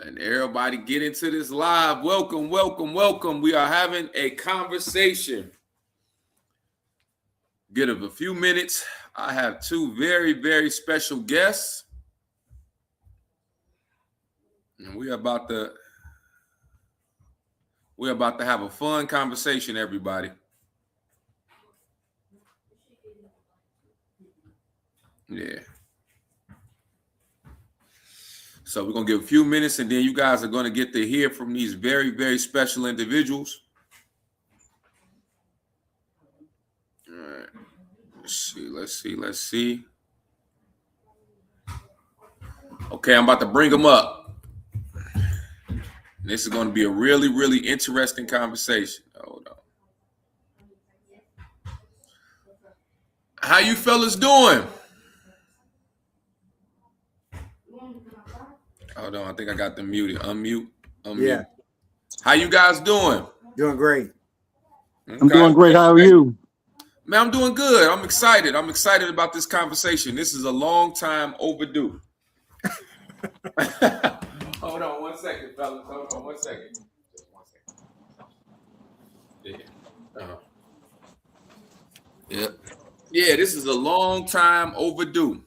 And everybody get into this live. Welcome, welcome, welcome. We are having a conversation. Give it a few minutes. I have two very, very special guests. And we're about to have a fun conversation, everybody. Yeah. So we're going to give a few minutes, and then you guys are going to get to hear from these very, very special individuals. All right. Let's see. Okay, I'm about to bring them up. This is going to be a really, really interesting conversation. Hold on. How you fellas doing? Hold on, I think I got them muted. Unmute. Yeah. How you guys doing? Doing great. Okay. I'm doing great. How are you? Man, I'm doing good. I'm excited. I'm excited about this conversation. This is a long time overdue. Hold on 1 second, fellas. Hold on 1 second. Just 1 second. Yeah. Yeah, this is a long time overdue.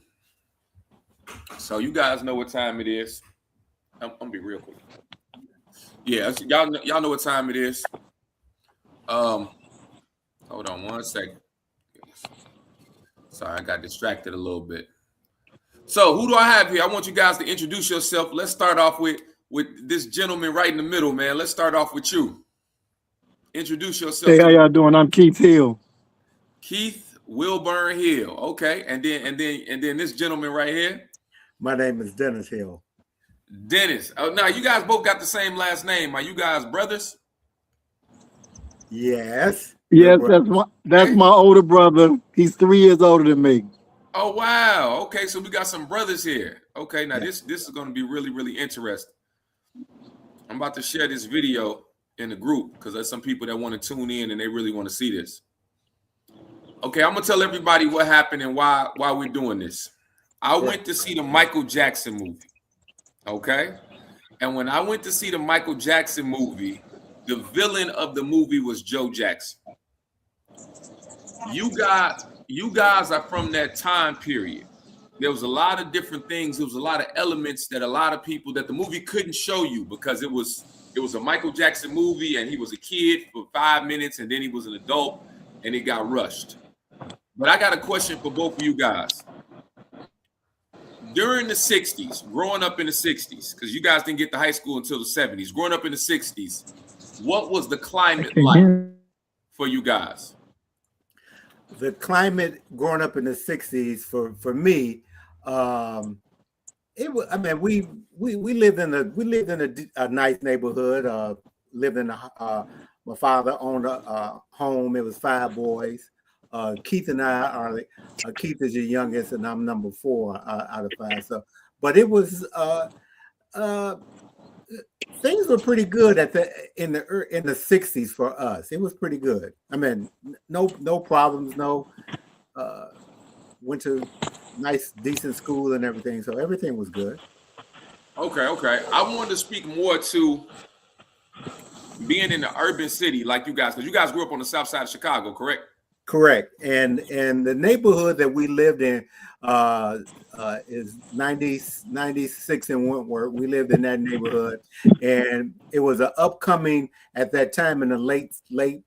So you guys know what time it is. I'm gonna be real quick. Yeah, y'all know what time it is. Hold on 1 second. Sorry, I got distracted a little bit. So who do I have here? I want you guys to introduce yourself. Let's start off with this gentleman right in the middle, man. Let's start off with you. Introduce yourself. Hey, how y'all doing? I'm Keith Hill. Keith Wilburn Hill. Okay, and then this gentleman right here. My name is Dennis Hill. Dennis. Oh, now you guys both got the same last name. Are you guys brothers? Yes. Yes, that's my older brother. He's 3 years older than me. Oh wow. Okay, so we got some brothers here. Okay, now this is going to be really, really interesting. I'm about to share this video in the group because there's some people that want to tune in and they really want to see this. Okay, I'm gonna tell everybody what happened and why we're doing this. I went to see the Michael Jackson movie. Okay, and when I went to see the Michael Jackson movie, the villain of the movie was Joe Jackson. You guys are from that time period. There was a lot of different things. There was a lot of elements that a lot of people that the movie couldn't show you because it was a Michael Jackson movie and he was a kid for 5 minutes and then he was an adult and he got rushed. But I got a question for both of you guys. During the 60s, growing up in the 60s, because you guys didn't get to high school until the 70s, growing up in the 60s, what was the climate like for you guys? The climate growing up in the 60s for me, it was. I mean, we lived in a nice neighborhood. Lived in my father owned a home. It was 5 boys. Keith and I are Keith is the youngest, and I'm number 4 out of 5. So, but it was things were pretty good in the 60s for us. It was pretty good. I mean, no problems. Went to nice, decent school and everything. So everything was good. Okay. I wanted to speak more to being in the urban city like you guys, because you guys grew up on the south side of Chicago, correct? Correct. And the neighborhood that we lived in is 96 in Wentworth. We lived in that neighborhood, and it was an upcoming at that time in the late 50s,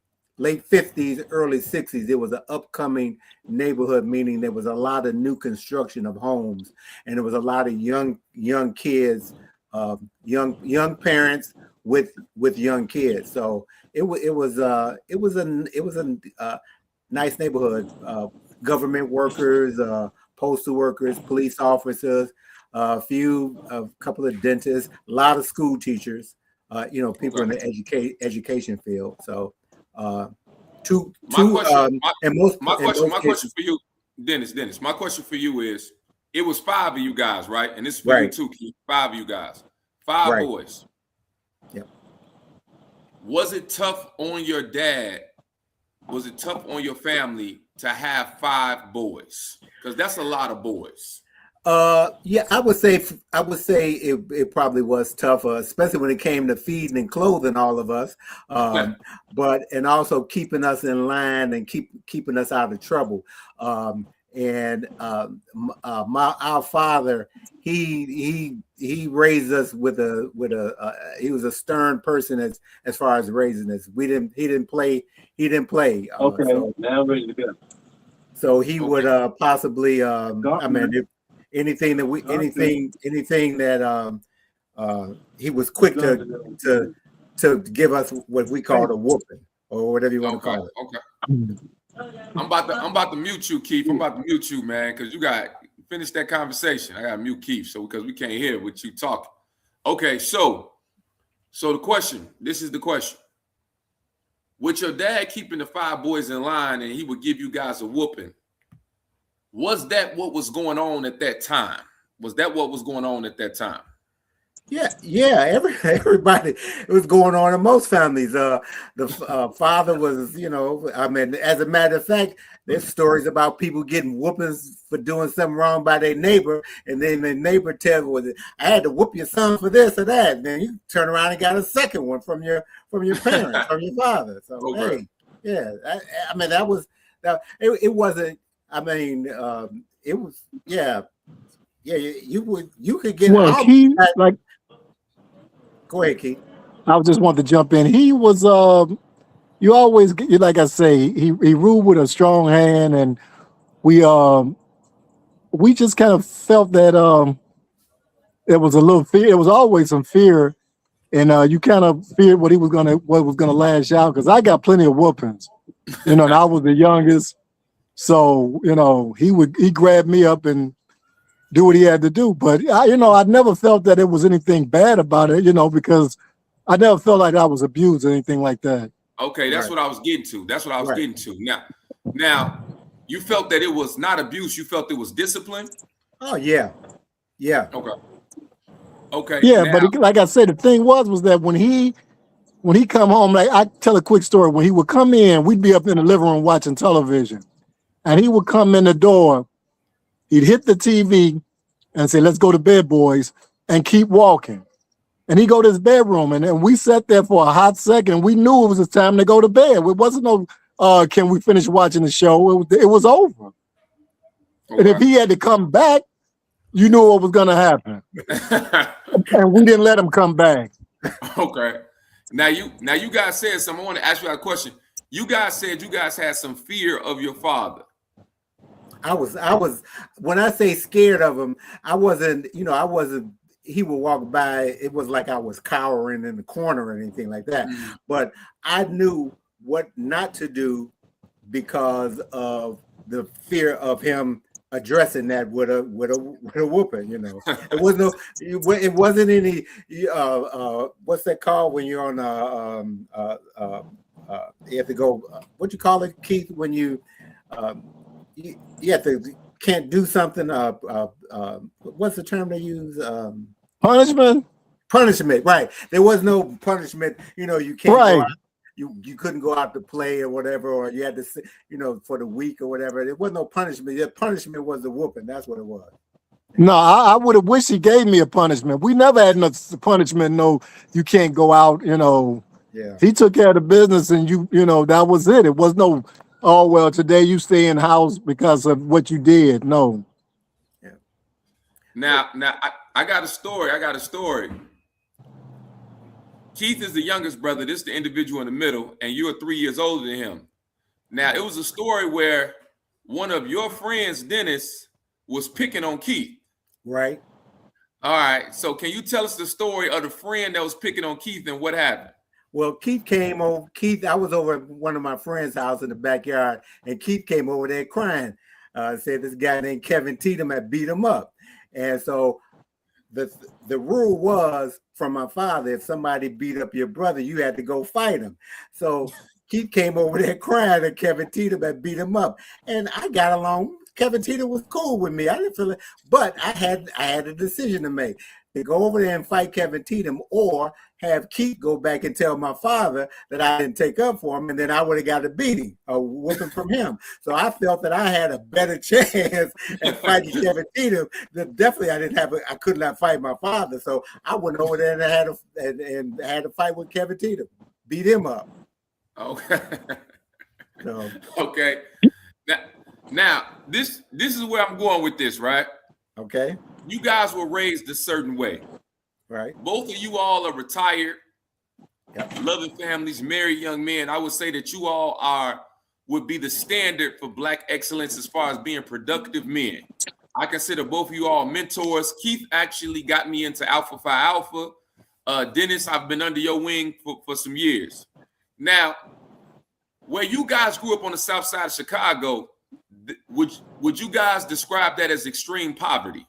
early 60s. It was an upcoming neighborhood, meaning there was a lot of new construction of homes, and there was a lot of young kids, young parents with young kids. So it was a nice neighborhood. Government workers, postal workers, police officers, a couple of dentists, a lot of school teachers, people in the education field. So my question for you, Dennis, my question for you is, it was 5 of you guys, right? And this is for you too, Keith. 5 of you guys, 5 boys. Yep. Was it tough on your dad? Was it tough on your family to have 5 boys? Because that's a lot of boys. Yeah, I would say it probably was tough, especially when it came to feeding and clothing all of us. But and also keeping us in line and keeping us out of trouble. And our father, he raised us with a he was a stern person as far as raising us. He didn't play. Okay, So now I'm ready to go. so he would possibly Got me. anything that he was quick to give us what we called a whooping or whatever you want to call it. Okay. I'm about to mute you, Keith. I'm about to mute you, man, because you got finish that conversation. I got to mute Keith, so because we can't hear what you talking. Okay, so the question. This is the question. With your dad keeping the 5 boys in line and he would give you guys a whooping, was that what was going on at that time? Was that what was going on at that time? Yeah. Everybody, it was going on in most families. The father was, I mean, as a matter of fact, there's stories about people getting whoopings for doing something wrong by their neighbor, and then the neighbor tells, "Well, I had to whoop your son for this or that." And then you turn around and got a second one from your parents, from your father. So hey, yeah, I mean that it wasn't. I mean, it was yeah. You could get Keith, like. Go ahead, Keith. I just wanted to jump in. He was you always like I say, he ruled with a strong hand, and we just kind of felt that there was a little fear. There was always some fear, and you kind of feared what was gonna lash out, because I got plenty of whoopings, and I was the youngest. So, he grabbed me up and do what he had to do. But I never felt that it was anything bad about it, because I never felt like I was abused or anything like that. Okay, that's what I was getting to. Getting to. Now, you felt that it was not abuse. You felt it was discipline. Oh yeah. Okay. Yeah, now, but like I said, the thing was that when he come home, like I tell a quick story. When he would come in, we'd be up in the living room watching television, and he would come in the door. He'd hit the TV and say, "Let's go to bed, boys," and keep walking. And he'd go to his bedroom, and we sat there for a hot second. And we knew it was time to go to bed. It wasn't no, can we finish watching the show? It was over. Okay. And if he had to come back, you knew what was going to happen. And we didn't let him come back. Okay. Now you guys said something. I want to ask you a question. You guys said you guys had some fear of your father. I was when I say scared of him, I wasn't, he would walk by, it was like I was cowering in the corner or anything like that. Mm-hmm. But I knew what not to do because of the fear of him addressing that with a whooping, It wasn't any what's that called when you're on you have to go, what you call it, Keith, when you you have to can't do something. What's the term they use? Punishment. Punishment, right? There was no punishment. You can't. Right. Go out, you couldn't go out to play or whatever, or you had to, for the week or whatever. There was no punishment. The punishment was the whooping. That's what it was. No, I would have wished he gave me a punishment. We never had no punishment. No, you can't go out. Yeah. He took care of the business, and that was it. It was no. Oh, well, today you stay in house because of what you did. No. Yeah. Now I got a story. Keith is the youngest brother. This is the individual in the middle, and you're 3 years older than him. Now, it was a story where one of your friends, Dennis, was picking on Keith. Right. All right. So can you tell us the story of the friend that was picking on Keith and what happened? Well, Keith came over. I was over at one of my friend's house in the backyard, and Keith came over there crying. Said this guy named Kevin Tatum had beat him up. And so the rule was from my father, if somebody beat up your brother, you had to go fight him. So Keith came over there crying that Kevin Tatum had beat him up. And I got along. Kevin Tatum was cool with me. I didn't feel it, but I had a decision to make. to go over there and fight Kevin Tatum, or have Keith go back and tell my father that I didn't take up for him, and then I would have got a beating, a whooping from him. So I felt that I had a better chance at fighting Kevin Tatum. Definitely, I could not fight my father. So I went over there and had a fight with Kevin Tatum, beat him up. Okay. So, okay. Now this is where I'm going with this, right? Okay. You guys were raised a certain way. Right. Both of you all are retired, yep. loving families, married young men. I would say that you all would be the standard for Black excellence as far as being productive men. I consider both of you all mentors. Keith actually got me into Alpha Phi Alpha. Dennis, I've been under your wing for some years. Now, where you guys grew up on the south side of Chicago, would you guys describe that as extreme poverty?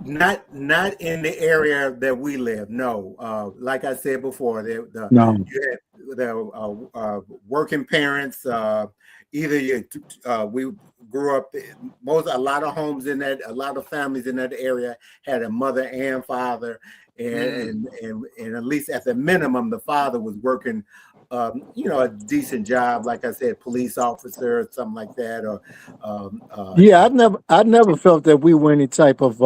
Not in the area that we live. No, like I said before, you had the working parents. We grew up. A lot of homes in that, a lot of families in that area had a mother and father, and at least at the minimum, the father was working. A decent job, like I said, police officer or something like that, or yeah, I never felt that we were any type of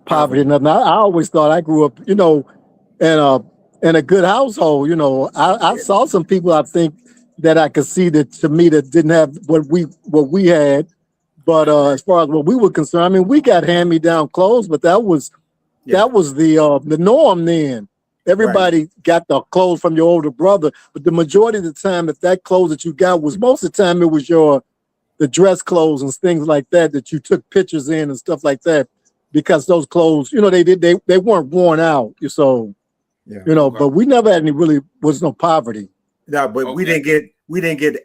poverty or nothing. I always thought I grew up, in a good household. I saw some people, I think, that I could see that to me that didn't have what we had, but as far as what we were concerned, I mean, we got hand-me-down clothes, but that was the norm then. Everybody got the clothes from your older brother, but the majority of the time, if that clothes that you got was, most of the time it was the dress clothes and things like that you took pictures in and stuff like that, because those clothes, they weren't worn out. So, but we never had was no poverty. No, but we didn't get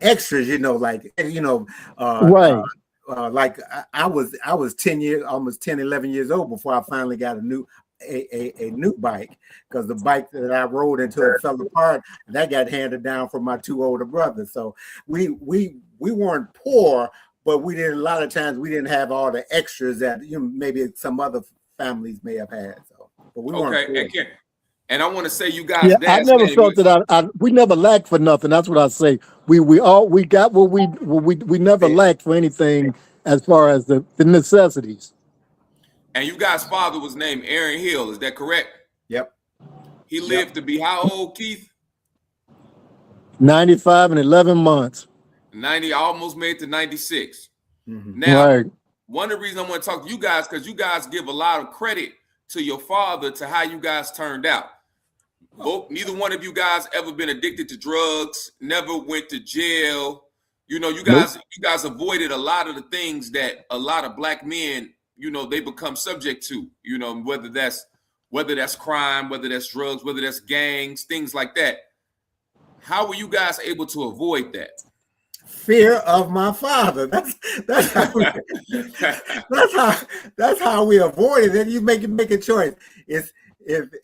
extras, like like I was 10 years, almost 10, 11 years old before I finally got a new bike, because the bike that I rode until it fell apart, that got handed down from my two older brothers. So we weren't poor, but a lot of times we didn't have all the extras that maybe some other families may have had. So, but we weren't poor. And I want to say, you guys, I never felt that we never lacked for nothing. That's what I say. We got what we never lacked for anything as far as the necessities. And you guys' father was named Aaron Hill. Is that correct? Yep. He lived to be how old, Keith? 95 and 11 months. 90, almost made to 96. Mm-hmm. Now, one of the reasons I want to talk to you guys, because you guys give a lot of credit to your father to how you guys turned out. Neither one of you guys ever been addicted to drugs, never went to jail. You guys avoided a lot of the things that a lot of Black men, they become subject to, whether that's crime, whether that's drugs, whether that's gangs, things like that. How were you guys able to avoid that? Fear of my father. That's how we avoided it. You make a choice.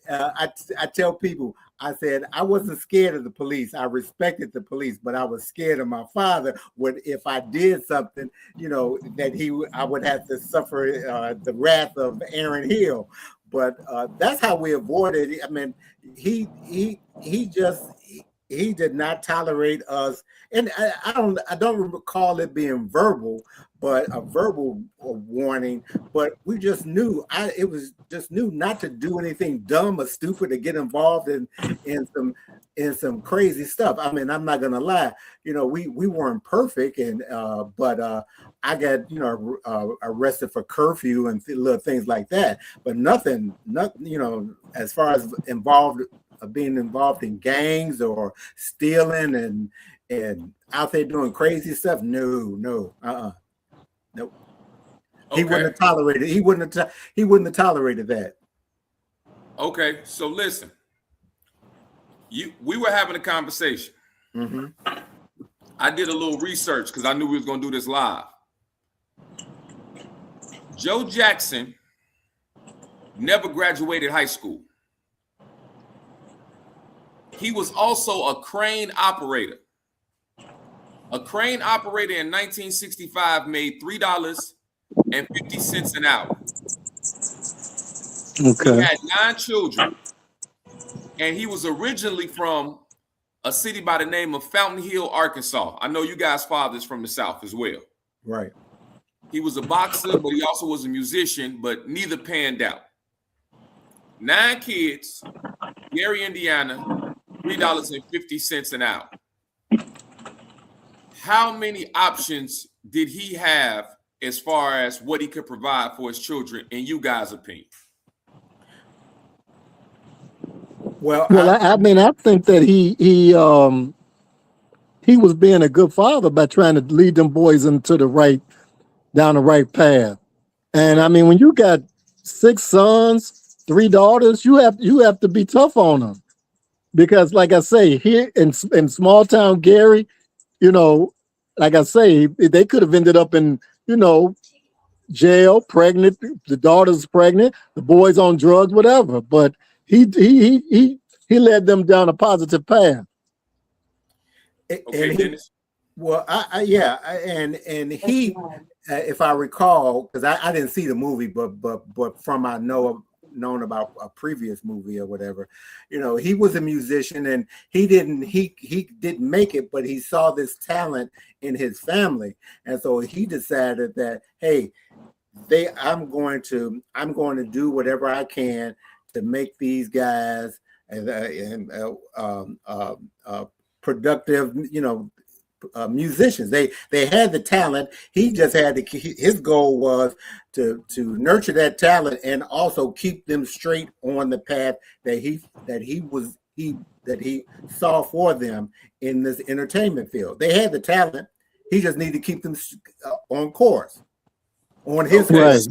I tell people, I said I wasn't scared of the police. I respected the police, but I was scared of my father. If I did something, that I would have to suffer the wrath of Aaron Hill. But that's how we avoided it. I mean, he did not tolerate us, and I don't recall it being verbal, but a verbal warning. But we just knew it was just knew not to do anything dumb or stupid to get involved in some crazy stuff. I mean, I'm not gonna lie, we weren't perfect, and but I got arrested for curfew and little things like that, but nothing, as far as being involved in gangs or stealing and out there doing crazy stuff. No. Nope. Okay. He wouldn't have tolerated. He wouldn't have tolerated that. Okay, so listen. We were having a conversation. Mm-hmm. I did a little research because I knew we was gonna do this live. Joe Jackson never graduated high school. He was also a crane operator. A crane operator in 1965 made $3.50 an hour. He Okay. had 9 children, and he was originally from a city by the name of Fountain Hill, Arkansas. I know you guys' father's from the South as well. Right. He was a boxer, but he also was a musician, but neither panned out. 9 kids, Gary, Indiana, $3.50 an hour. How many options did he have as far as what he could provide for his children, in you guys' opinion? Well, Well, I mean, I think that he was being a good father by trying to lead them boys into down the right path. And I mean, when you got 6 sons, 3 daughters, you have to be tough on them, because, like I say, here in small town Gary, you know, like I say, they could have ended up in, jail, pregnant. The daughter's pregnant, the boy's on drugs, whatever. But he led them down a positive path. Okay, and he, Dennis. well, and he, if I recall, because I didn't see the movie, but from I known about a previous movie or whatever, he was a musician, and he didn't make it, but he saw this talent in his family, and so he decided that, hey, I'm going to do whatever I can to make these guys productive, musicians. They had the talent. He just had to. His goal was to nurture that talent and also keep them straight on the path that he saw for them in this entertainment field. They had the talent. He just needed to keep them on course, on his course.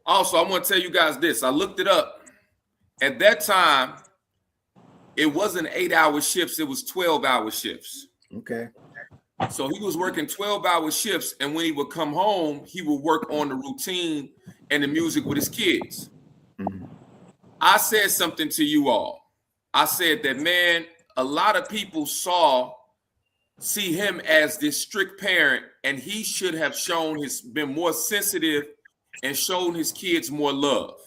Also, I want to tell you guys this. I looked it up. At that time, it wasn't 8-hour shifts. It was 12-hour shifts. Okay. So he was working 12-hour shifts, and when he would come home, he would work on the routine and the music with his kids. Mm-hmm. I said something to you all. I said that, man, a lot of people see him as this strict parent, and he should have been more sensitive and shown his kids more love.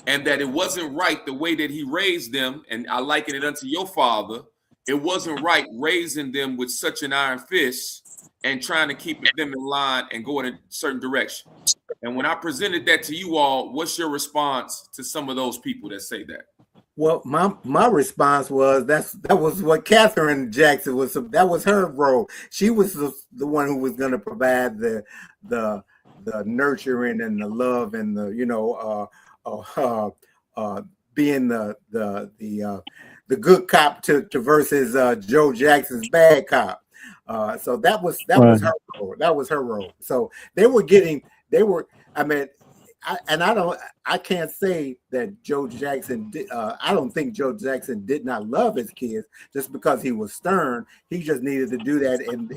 And that it wasn't right the way that he raised them, and I liken it unto your father. It wasn't right raising them with such an iron fist and trying to keep them in line and go in a certain direction. And when I presented that to you all, what's your response to some of those people that say that? Well, my response was that was what Catherine Jackson was. That was her role. She was the one who was going to provide the nurturing and the love and the being the good cop to versus Joe Jackson's bad cop. So that was her role. That was her role. So they were. I mean, I can't say that Joe Jackson did. I don't think Joe Jackson did not love his kids just because he was stern. He just needed to do that in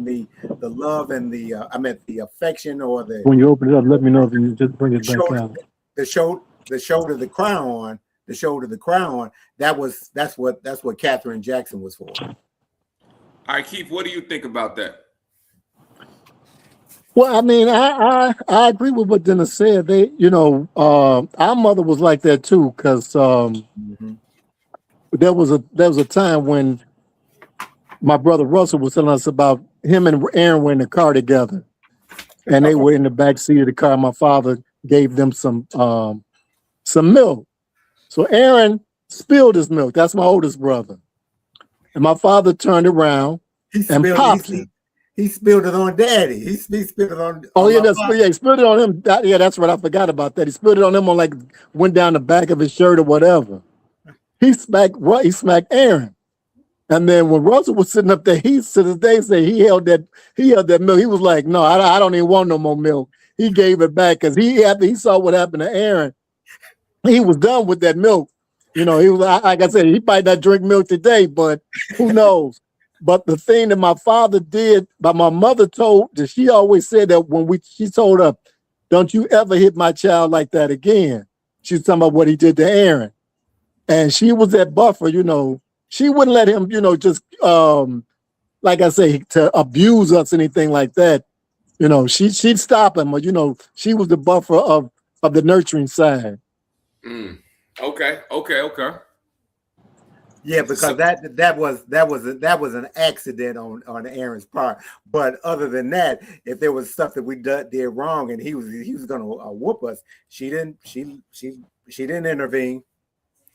the love and the affection, or the. When you open it up, let me know if you just bring it back out. The shoulder the crown on. That's what Catherine Jackson was for. All right, Keith, what do you think about that? Well, I mean, I agree with what Dennis said. Our mother was like that too, because there was a time when my brother Russell was telling us about him and Aaron were in the car together, and they were in the back seat of the car. My father gave them some milk. So Aaron spilled his milk. That's my oldest brother. And my father turned around and popped it. He spilled it on Daddy. He spilled it on. He spilled it on him. That's what I forgot about that. He spilled it on him went down the back of his shirt or whatever. He smacked Aaron. And then when Russell was sitting up there, he held that milk. He was like, no, I don't even want no more milk. He gave it back because after he saw what happened to Aaron, he was done with that milk. He was, like I said, he might not drink milk today, but who knows? But the thing that my father did, but my mother she always said that she told her, don't you ever hit my child like that again. She was talking about what he did to Aaron. And she was that buffer, she wouldn't let him, just, like I say, to abuse us, anything like that. She'd stop him, but, she was the buffer of of the nurturing side. Okay. Yeah, because So, that was an accident on Aaron's part. But other than that, if there was stuff that we did wrong and he was going to whoop us, she didn't intervene.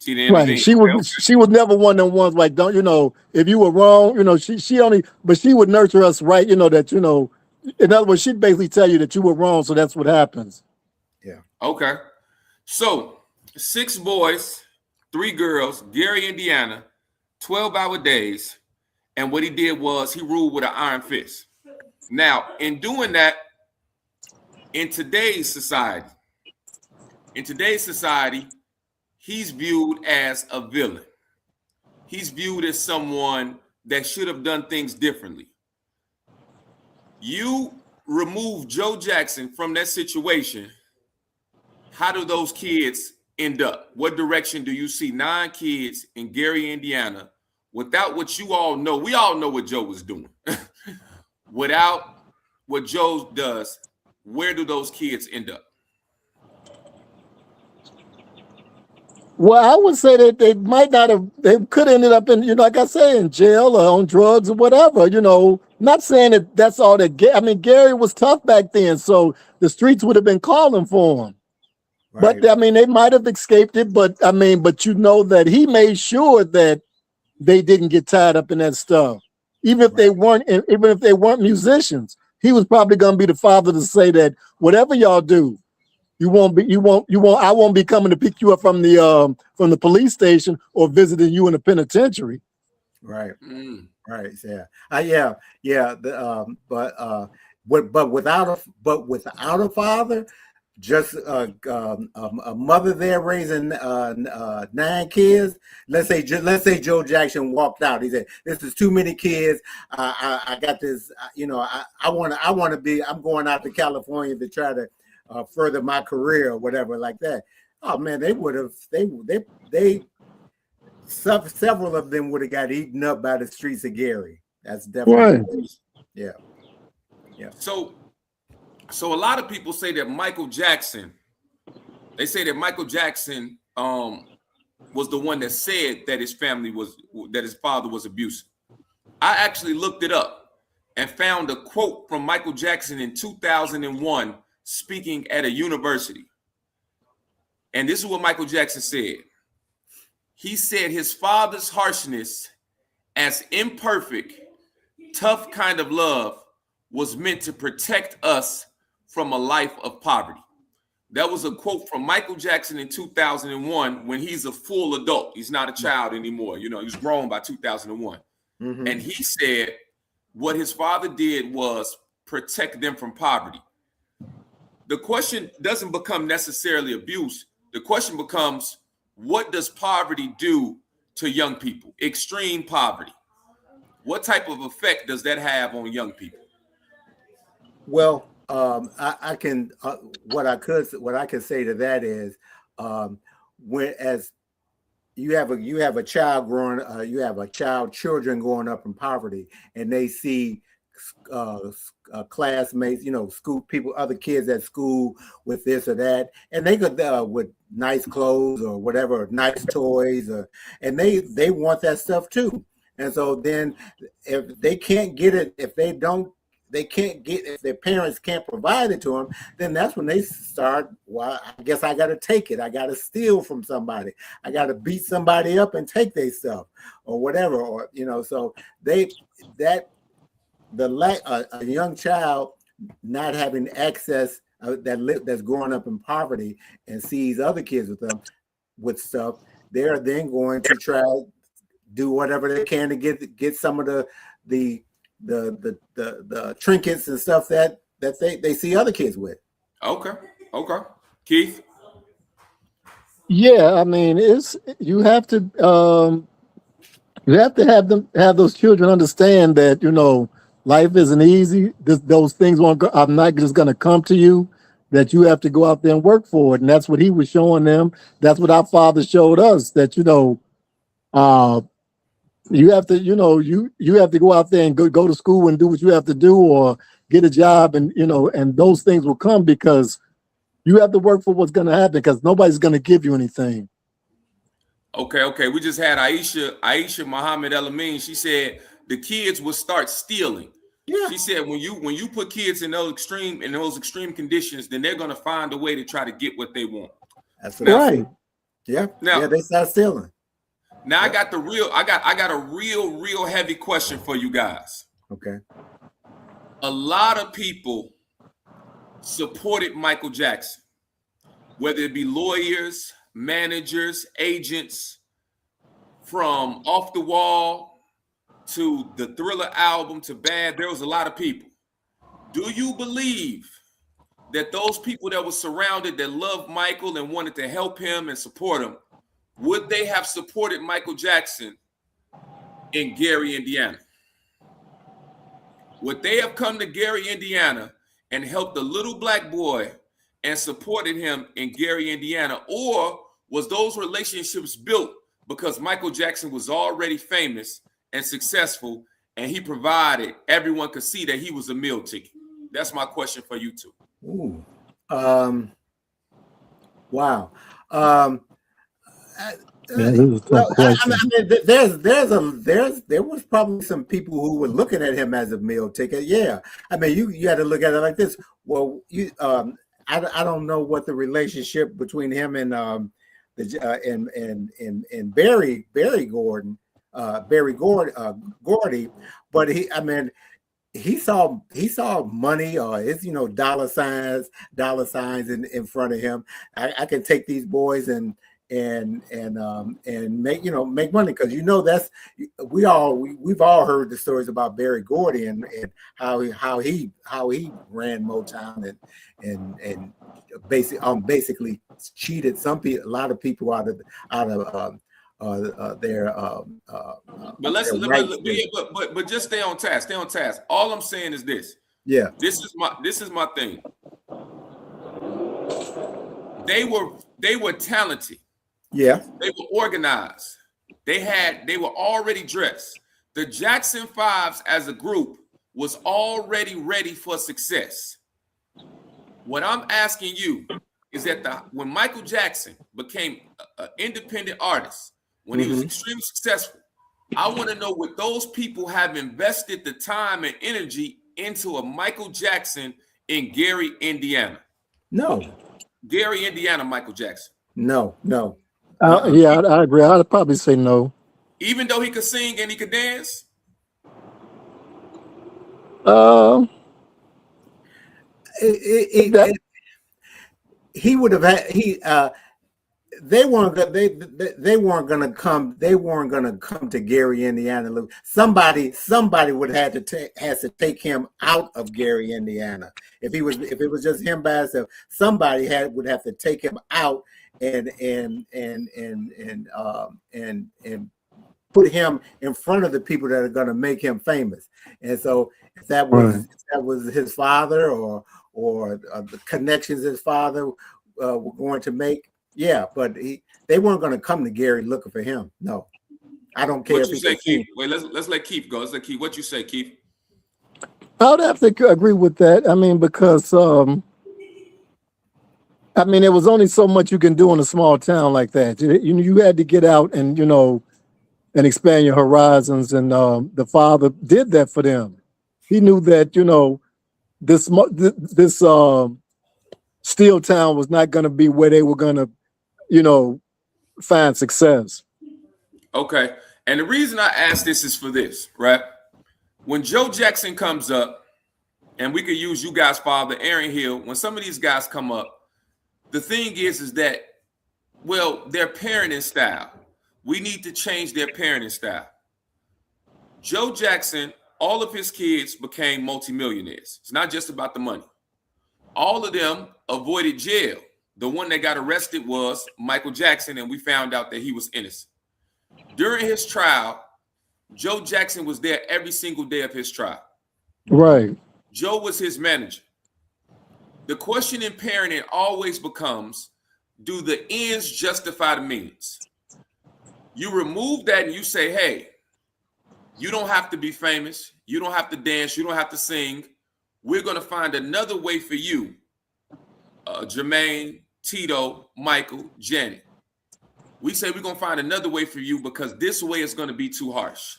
she didn't Right. intervene. Okay. She was never one of them ones like, don't, if you were wrong, she only, but she would nurture us, right, that, in other words, she'd basically tell you that you were wrong, so that's what happens. Yeah. Okay. So 6 boys, 3 girls, Gary, Indiana, 12-hour days. And what he did was he ruled with an iron fist. Now, in doing that, in today's society, he's viewed as a villain. He's viewed as someone that should have done things differently. You remove Joe Jackson from that situation. How do those kids end up? What direction do you see 9 kids in Gary, Indiana, without what you all know? We all know what Joe was doing. Without what Joe does, where do those kids end up? Well, I would say that they might not have, they could have ended up in, like I say, in jail or on drugs or whatever, not saying that that's all that, I mean, Gary was tough back then, so the streets would have been calling for him. Right. But I mean, they might have escaped it, but I mean, but that he made sure that they didn't get tied up in that stuff. Even if they weren't musicians, he was probably going to be the father to say that whatever y'all do, I won't be coming to pick you up from the police station or visiting you in the penitentiary. Right. Right. Yeah. But without a father, just a mother there raising 9 kids. Let's say Joe Jackson walked out. He said, "This is too many kids. I got this. I want to be. I'm going out to California to try to further my career or whatever like that." Oh man, they would have. Several of them would have got eaten up by the streets of Gary. That's definitely right. Yeah. So a lot of people say that Michael Jackson was the one that said that his father was abusive. I actually looked it up and found a quote from Michael Jackson in 2001 speaking at a university. And this is what Michael Jackson said. He said his father's harshness, as imperfect, tough kind of love, was meant to protect us from a life of poverty. That was a quote from Michael Jackson in 2001 when he's a full adult. He's not a child anymore. He was grown by 2001. Mm-hmm. And he said what his father did was protect them from poverty. The question doesn't become necessarily abuse. The question becomes, what does poverty do to young people? Extreme poverty. What type of effect does that have on young people? Well, I can what I can say to that is, when as you have a child growing, children growing up in poverty, and they see classmates, school people, other kids at school with this or that, and they could with nice clothes or whatever, nice toys, and they want that stuff too. And so then, if they can't get it, if their parents can't provide it to them, then that's when they start, well, I guess I got to take it. I got to steal from somebody. I got to beat somebody up and take their stuff or whatever. Or, so a young child not having access that's growing up in poverty and sees other kids with stuff, they're then going to try to do whatever they can to get some of the trinkets and stuff that they see other kids with. Okay. Keith? Yeah, I mean, you have to have those children understand that, life isn't easy. Those things are not just going to come to you, that you have to go out there and work for it. And that's what he was showing them. That's what our father showed us, that, you have to, you have to go out there and go to school and do what you have to do, or get a job, and and those things will come, because You have to work for what's going to happen because nobody's going to give you anything. Okay. We just had Aisha Muhammad Elamine. She said the kids will start stealing. Yeah. She said when you put kids in those extreme conditions, then they're gonna find a way to try to get what they want. That's what Right. Yeah. Now, yeah, they start stealing. Now I got a real heavy question for you guys. Okay. A lot of people supported Michael Jackson, whether it be lawyers, managers, agents, from Off the Wall to the Thriller album to Bad. There was a lot of people. Do you believe that those people that were surrounded, that loved Michael and wanted to help him and support him, would they have supported Michael Jackson in Gary, Indiana? Would they have come to Gary, Indiana and helped the little black boy and supported him in Gary, Indiana? Or was those relationships built because Michael Jackson was already famous and successful and he provided, everyone could see that he was a meal ticket? That's my question for you two. Ooh. Wow. Yeah, this is a tough question. There was probably some people who were looking at him as a meal ticket. Yeah, I mean, you had to look at it like this. Well, I don't know what the relationship between him and Barry Gordy, but he saw money or his dollar signs in front of him. I can take these boys and make money, because that's we've all heard the stories about Barry Gordy and how he ran Motown and basically cheated a lot of people out of their but just stay on task. All I'm saying is this. Yeah. This is my thing. They were talented. Yeah. They were organized. They were already dressed. The Jackson Fives as a group was already ready for success. What I'm asking you is that when Michael Jackson became an independent artist, when he was extremely successful, I want to know, would those people have invested the time and energy into a Michael Jackson in Gary, Indiana? No. Gary, Indiana, Michael Jackson. No. Yeah, I agree. I'd probably say no. Even though he could sing and he could dance? He would have had they weren't gonna come to Gary, Indiana. Somebody would have to take him out of Gary, Indiana. If it was just him by himself, somebody would have to take him out and put him in front of the people that are going to make him famous. And so if that was his father or the connections his father were going to make, yeah, but they weren't going to come to Gary looking for him. No, I don't care. What you say, Keith? Wait, let's let Keith go. Let's let Keith. What you say, Keith? I would have to agree with that. I mean, because there was only so much you can do in a small town like that. You had to get out and and expand your horizons. And the father did that for them. He knew that this steel town was not going to be where they were going to find success. Okay, and the reason I ask this is for this, right? When Joe Jackson comes up, and we could use you guys' father, Aaron Hill. When some of these guys come up, the thing is that, well, their parenting style. We need to change their parenting style. Joe Jackson, all of his kids became multimillionaires. It's not just about the money. All of them avoided jail. The one that got arrested was Michael Jackson, and we found out that he was innocent. During his trial, Joe Jackson was there every single day of his trial. Right. Joe was his manager. The question in parenting always becomes, do the ends justify the means? You remove that and you say, hey, you don't have to be famous. You don't have to dance. You don't have to sing. We're going to find another way for you Jermaine, Tito, Michael, Janet. We say we're going to find another way for you because this way is going to be too harsh.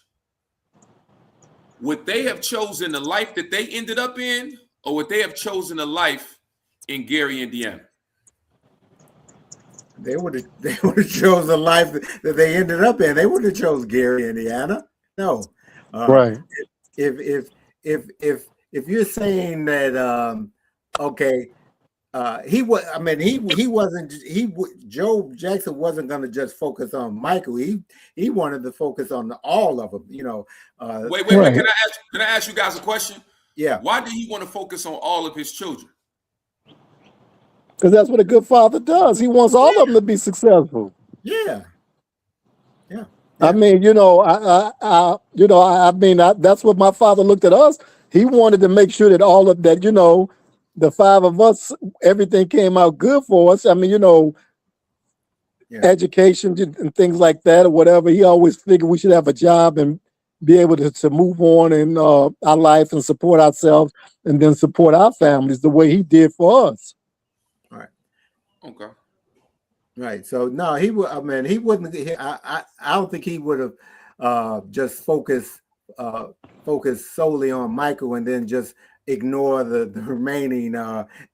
Would they have chosen the life that they ended up in, or would they have chosen a life in Gary, Indiana? They would have chose the life that they ended up in. They would have chose Gary, Indiana. No. Right. If you're saying that, okay, he was. I mean, he wasn't. Joe Jackson wasn't going to just focus on Michael. He wanted to focus on all of them. You know. Wait. Can I ask you guys a question? Yeah. Why did he want to focus on all of his children? Because that's what a good father does. He wants all of them to be successful. Yeah. I mean, that's what my father looked at us. He wanted to make sure that all of that, the five of us, everything came out good for us. I mean, education and things like that or whatever. He always figured we should have a job and be able to move on in our life and support ourselves and then support our families the way he did for us. All right. Okay. Right. So no, he would. I mean, he wouldn't. I don't think he would have just focused solely on Michael and then just ignore the remaining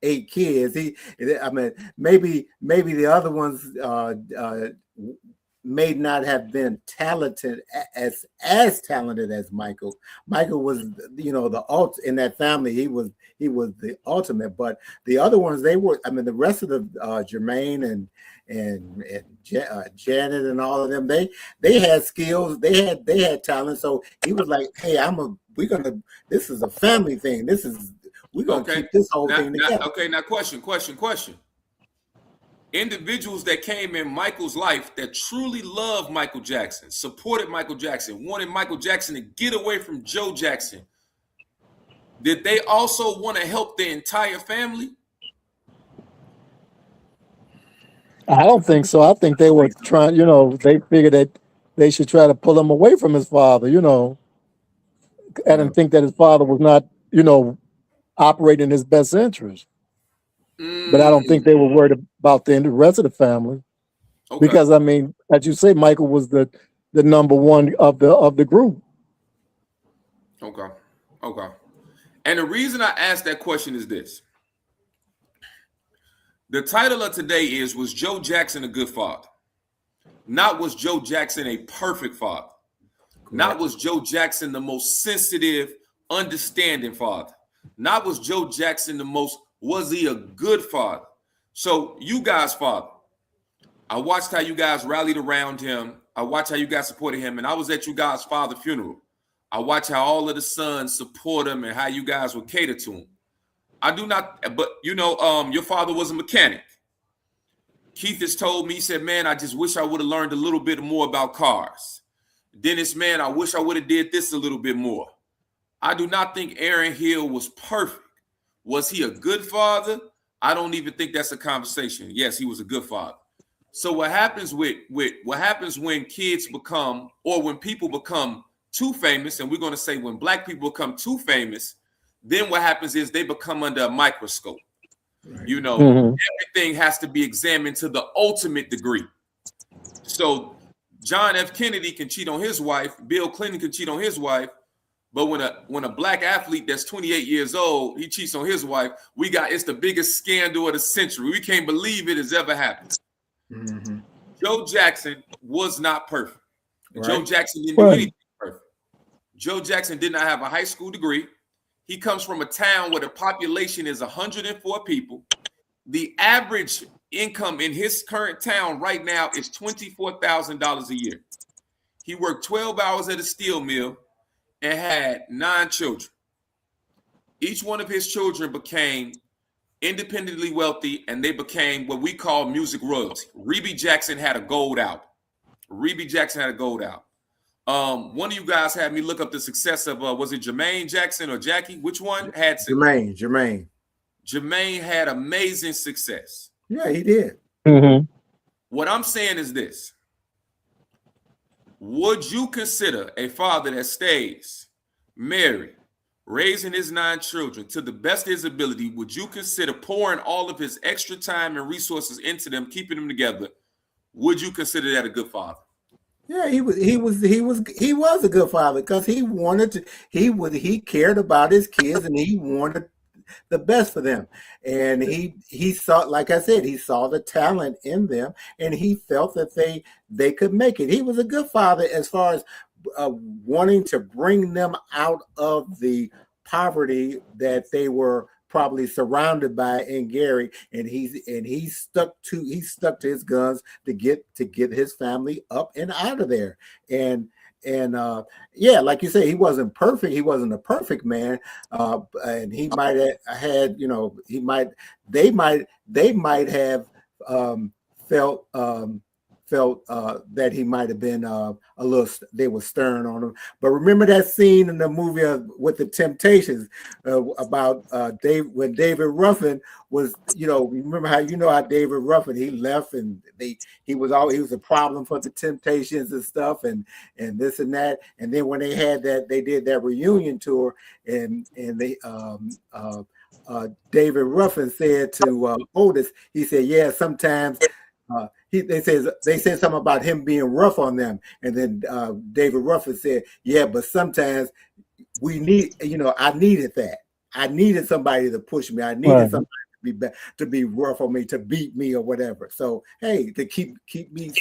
8 kids. I mean, maybe the other ones may not have been talented as talented as Michael. Michael was, the in that family. He was the ultimate. But the other ones, they were. I mean, the rest of the Jermaine and Janet and all of them, they had skills. They had talent. So he was like, hey, this is a family thing. We're gonna keep this whole thing together. Okay, now question. Individuals that came in Michael's life that truly loved Michael Jackson, supported Michael Jackson, wanted Michael Jackson to get away from Joe Jackson, did they also want to help the entire family? I don't think so. I think they were trying, they figured that they should try to pull him away from his father, and think that his father was not, operating in his best interest. But I don't think they were worried about the rest of the family. Okay. Because, I mean, as you say, Michael was the number one of the group. Okay. And the reason I asked that question is this. The title of today is, was Joe Jackson a good father? Not was Joe Jackson a perfect father? Correct. Not was Joe Jackson the most sensitive, understanding father? Not was Joe Jackson was he a good father? So you guys' father, I watched how you guys rallied around him. I watched how you guys supported him. And I was at you guys' father's funeral. I watched how all of the sons support him and how you guys would cater to him. I do not, but your father was a mechanic. Keith has told me, he said, man, I just wish I would have learned a little bit more about cars. Dennis, man, I wish I would have did this a little bit more. I do not think Aaron Hill was perfect. Was he a good father? I don't even think that's a conversation. Yes, he was a good father. So what happens when kids become, or when people become too famous, and we're going to say when black people become too famous, then what happens is they become under a microscope. Right. Everything has to be examined to the ultimate degree. So John F. Kennedy can cheat on his wife. Bill Clinton can cheat on his wife. But when a black athlete that's 28 years old, he cheats on his wife, it's the biggest scandal of the century. We can't believe it has ever happened. Mm-hmm. Joe Jackson was not perfect. Right. Joe Jackson didn't do anything perfect. Joe Jackson did not have a high school degree. He comes from a town where the population is 104 people. The average income in his current town right now is $24,000 a year. He worked 12 hours at a steel mill and had 9 children. Each one of his children became independently wealthy, and they became what we call music royalty. Reby Jackson had a gold album. One of you guys had me look up the success of, was it Jermaine Jackson or Jackie? Which one had success? Jermaine had amazing success. Yeah, he did. Mm-hmm. What I'm saying is this. Would you consider a father that stays married, raising his 9 children to the best of his ability, would you consider pouring all of his extra time and resources into them, keeping them together? Would you consider that a good father? Yeah, he was a good father because he wanted to. He cared about his kids and he wanted the best for them. And he saw, like I said, he saw the talent in them, and he felt that they could make it. He was a good father as far as wanting to bring them out of the poverty that they were probably surrounded by in Gary, and he stuck to his guns to get his family up and out of there. And yeah, like you say, he wasn't perfect. He wasn't a perfect man, and he might have had, they might have felt that he might have been a little. They were stern on him. But remember that scene in the movie with the Temptations about when David Ruffin was, remember how David Ruffin, he left and he was a problem for the Temptations and stuff and this and that. And then when they did that reunion tour, and they David Ruffin said to Otis, he said, yeah, sometimes. They said something about him being rough on them, and then David Ruffin said, "Yeah, but sometimes we need, I needed that. I needed somebody to push me. I needed somebody to be rough on me, to beat me or whatever. So hey, to keep me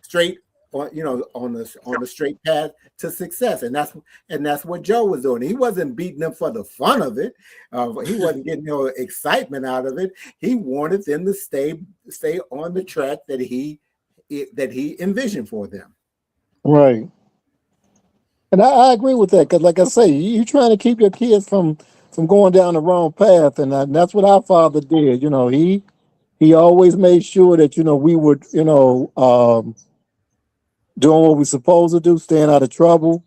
straight on, on the straight path to success, and that's what Joe was doing. He wasn't beating them for the fun of it. He wasn't getting no excitement out of it. He wanted them to stay on the track that he envisioned for them. Right. And I agree with that, because like I say, you're trying to keep your kids from going down the wrong path, and that's what our father did. He always made sure that we would doing what we're supposed to do, staying out of trouble.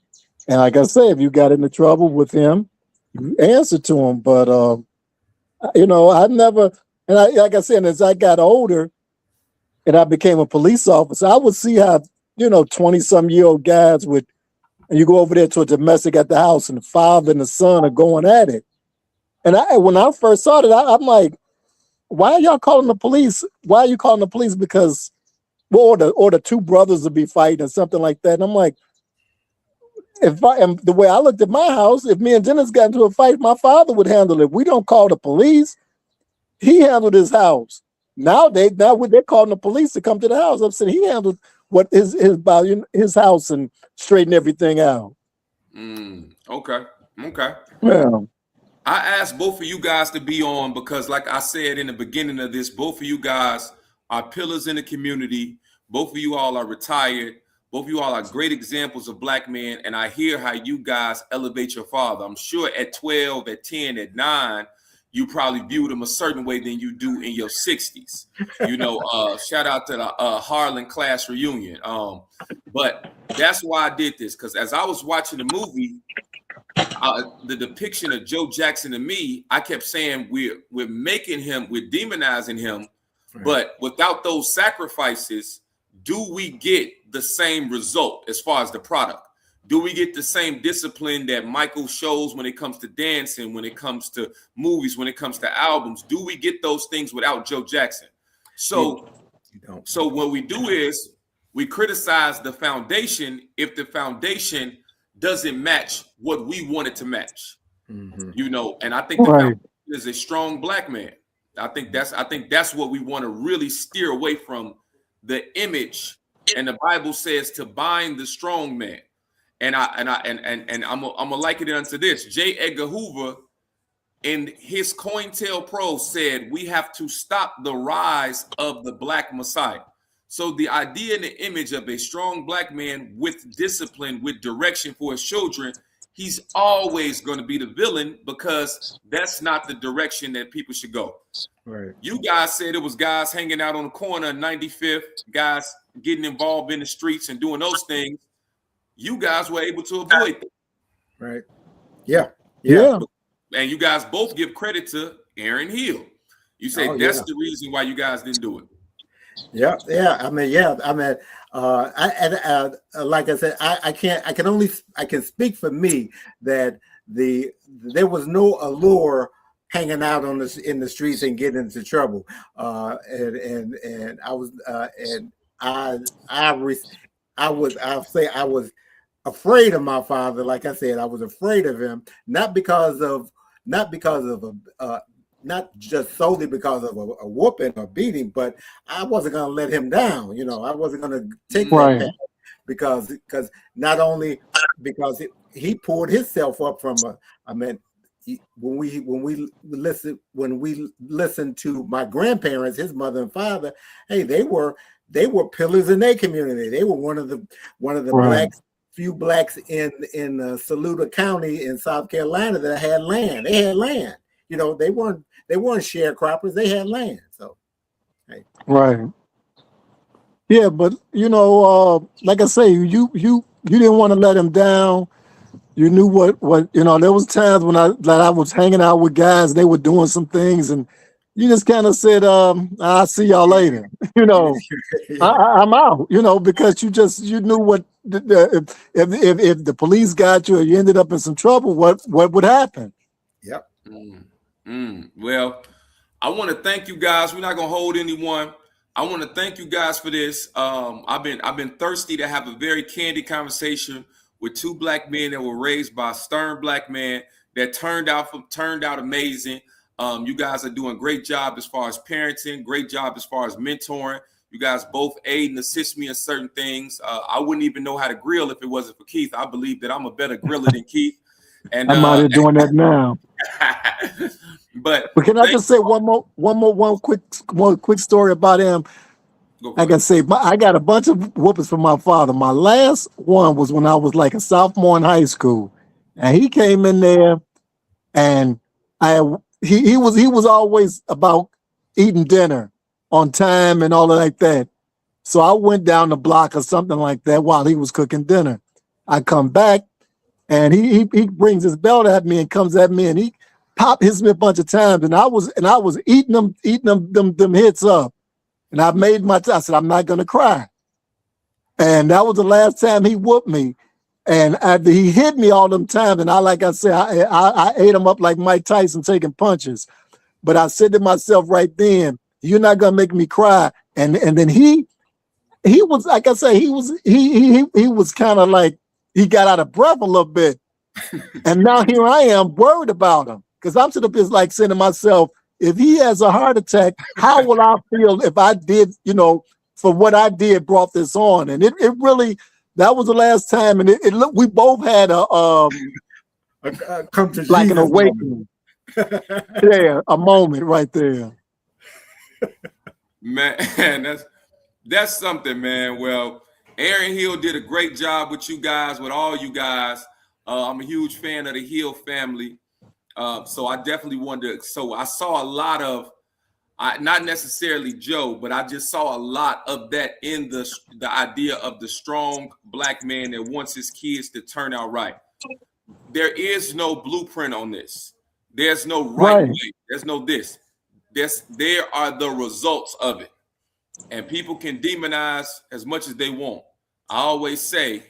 And like I say, if you got into trouble with him, you answer to him. But I never, and like I said, as I got older and I became a police officer, I would see how 20-some-year-old guys would, and you go over there to a domestic at the house, and the father and the son are going at it. And when I first saw it, I'm like, why are y'all calling the police? Why are you calling the police? Because or the two brothers would be fighting or something like that. And I'm like, the way I looked at my house, if me and Dennis got into a fight, my father would handle it. We don't call the police. He handled his house. Now they're calling the police to come to the house. I'm saying he handled what his house and straighten everything out. Okay. Yeah. I asked both of you guys to be on because, like I said in the beginning of this, both of you guys are pillars in the community. Both of you all are retired. Both of you all are great examples of Black men. And I hear how you guys elevate your father. I'm sure at 12, at 10, at 9, you probably viewed him a certain way than you do in your 60s. Shout out to the Harlan class reunion. But that's why I did this, because as I was watching the movie, the depiction of Joe Jackson to me, I kept saying we're demonizing him, right. But without those sacrifices, do we get the same result as far as the product? Do we get the same discipline that Michael shows when it comes to dancing, when it comes to movies, when it comes to albums? Do we get those things without Joe Jackson? So what we do is we criticize the foundation if the foundation doesn't match what we want it to match. And I think the foundation is a strong Black man. I think that's what we want to really steer away from, the image. And the Bible says to bind the strong man. And I'm gonna liken it unto this. J. Edgar Hoover, in his COINTELPRO, said we have to stop the rise of the Black Messiah. So the idea and the image of a strong Black man with discipline, with direction for his children, he's always going to be the villain, because that's not the direction that people should go. Right. You guys said it was guys hanging out on the corner of 95th, guys getting involved in the streets and doing those things. You guys were able to avoid that. Right. Yeah. And you guys both give credit to Aaron Hill. You say that's the reason why you guys didn't do it. Yeah. Like I said, I can speak for me that there was no allure hanging out in the streets and getting into trouble. And I was and I'll say I was afraid of my father. Like I said, I was afraid of him, not because of not just solely because of a whooping or beating, but I wasn't going to let him down. I wasn't going to take that path because not only because he pulled himself up from when we listened to my grandparents, his mother and father, hey, they were pillars in their community. They were one of the few blacks in Saluda County in South Carolina that had land. They had land. They weren't sharecroppers. They had land. So, hey. Right. Yeah, but like I say, you didn't want to let him down. You knew what there was times when I was hanging out with guys, they were doing some things, and you just kind of said, I'll see y'all later. I'm out, because you knew what if the police got you or you ended up in some trouble, what would happen. Yep. Well, I want to thank you guys. We're not gonna hold anyone. I want to thank you guys for this. I've been thirsty to have a very candid conversation with two black men that were raised by stern black men that turned out amazing. You guys are doing a great job as far as parenting, great job as far as mentoring. You guys both aid and assist me in certain things. I wouldn't even know how to grill if it wasn't for Keith. I believe that I'm a better griller than Keith. And I'm out here doing that now. But can I just say one quick story about him? I can say I got a bunch of whoopings from my father. My last one was when I was like a sophomore in high school, and he came in there, and he was always about eating dinner on time and all of like that. So I went down the block or something like that while he was cooking dinner. I come back, and he brings his belt at me and comes at me, and he hits me a bunch of times, and I was eating them hits up. And I said, I'm not going to cry. And that was the last time he whooped me. And after he hit me all them times, and I ate him up like Mike Tyson taking punches. But I said to myself right then, you're not going to make me cry. And then he was, like I say, he was kind of like, he got out of breath a little bit. And now here I am worried about him. Because I'm sitting up here like saying to myself, if he has a heart attack, how will I feel if I did, for what I did brought this on? And it really, that was the last time. And we both had a come to like Jesus an awakening. Yeah, a moment right there. Man, that's something, man. Well, Aaron Hill did a great job with you guys, with all you guys. I'm a huge fan of the Hill family. So I definitely wanted to. So I saw a lot of, not necessarily Joe, but I just saw a lot of that in the idea of the strong black man that wants his kids to turn out right. There is no blueprint on this. There's no right way. There's no this. There are the results of it. And people can demonize as much as they want. I always say,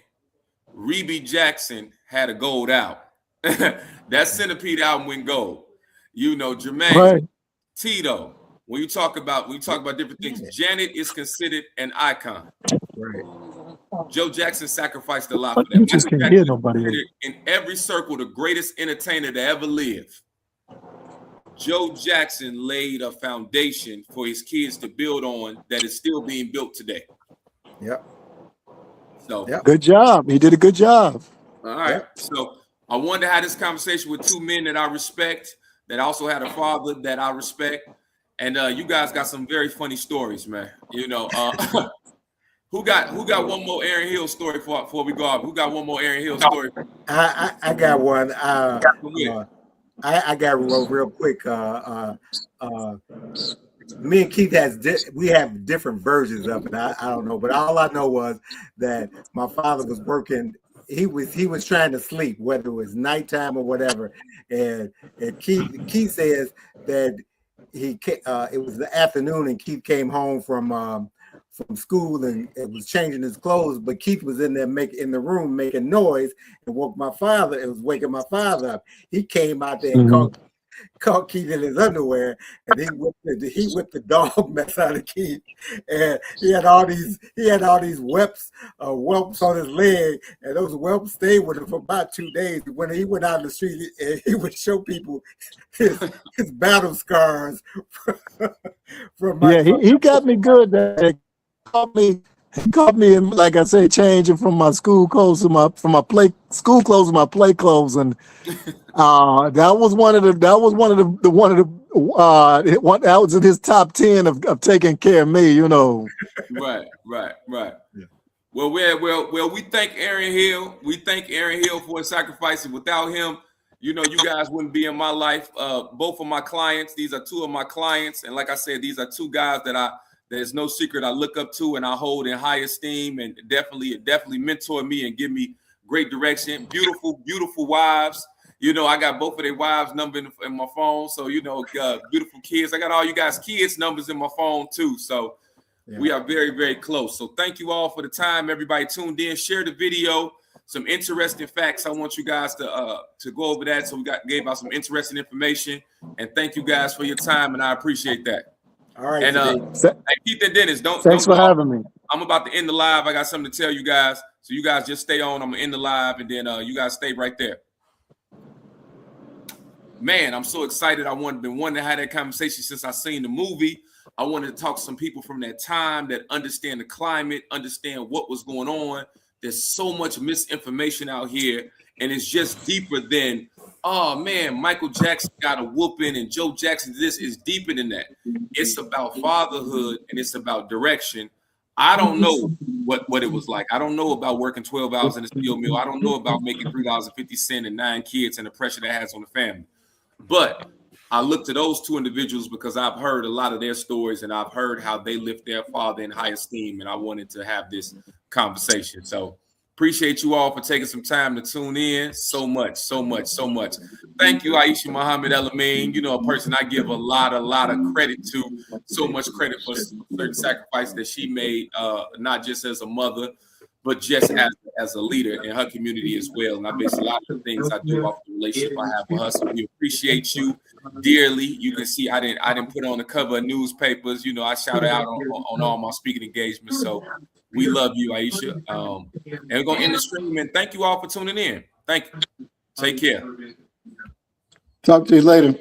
Rebe Jackson had a gold album. That Centipede album went gold. Jermaine, Tito. When you talk about different things, Janet is considered an icon. Right. Joe Jackson sacrificed a lot for that. You just can't hear nobody. In every circle, the greatest entertainer to ever live. Joe Jackson laid a foundation for his kids to build on that is still being built today. Yep. So good job. He did a good job. All right. Yep. So I wanted to have this conversation with two men that I respect, that also had a father that I respect. And you guys got some very funny stories, man. Who got one more Aaron Hill story before we go out? Who got one more Aaron Hill story? I got one. I got one real quick. Me and Keith we have different versions of it. I don't know, but all I know was that my father was working. He was trying to sleep, whether it was nighttime or whatever. And Keith says that it was the afternoon, and Keith came home from from school and it was changing his clothes, but Keith was in there in the room making noise and woke my father. It was waking my father up. He came out there and caught Keith in his underwear, and he whipped the dog mess out of Keith, and he had all these whelps on his leg, and those whelps stayed with him for about 2 days. When he went out in the street, he would show people his battle scars from my. Yeah, he got me good. He caught me in, like I say, changing from my school clothes to my school clothes to my play clothes, and that was in his top 10 of taking care of me, you know. Right. Yeah. Well, we thank Aaron Hill. We thank Aaron Hill for his sacrifices. Without him, you know, you guys wouldn't be in my life. Both of my clients, these are two of my clients, and like I said, these are two guys that there's no secret I look up to and I hold in high esteem, and definitely mentor me and give me great direction. Beautiful wives. You know, I got both of their wives' numbers in my phone. So, you know, beautiful kids. I got all you guys' kids' numbers in my phone too. So we are very, very close. So thank you all for the time. Everybody tuned in. Share the video. Some interesting facts. I want you guys to go over that. So gave out some interesting information. And thank you guys for your time. And I appreciate that. All right. And Keith and Dennis, thanks for having me. I'm about to end the live. I got something to tell you guys. So you guys just stay on. I'm gonna end the live, and then you guys stay right there. Man, I'm so excited. Been wanting to have that conversation since I seen the movie. I wanted to talk to some people from that time that understand the climate, understand what was going on. There's so much misinformation out here, and it's just deeper than, oh man, Michael Jackson got a whooping and Joe Jackson. This is deeper than that. It's about fatherhood and it's about direction. I don't know what it was like. I don't know about working 12 hours in a steel mill. I don't know about making $3.50 and 9 kids and the pressure that has on the family. But I looked to those two individuals because I've heard a lot of their stories and I've heard how they lift their father in high esteem, and I wanted to have this conversation. So appreciate you all for taking some time to tune in. So much. Thank you, Aisha Muhammad El-Amin. You know, a person I give a lot of credit to. So much credit for certain sacrifice that she made, not just as a mother, but just as a leader in her community as well. And I base a lot of the things I do off the relationship I have with her. So we appreciate you dearly. You can see I didn't put on the cover of newspapers. You know, I shout out on all my speaking engagements. So we love you, Aisha. And we're gonna end the stream. And thank you all for tuning in. Thank you. Take care. Talk to you later.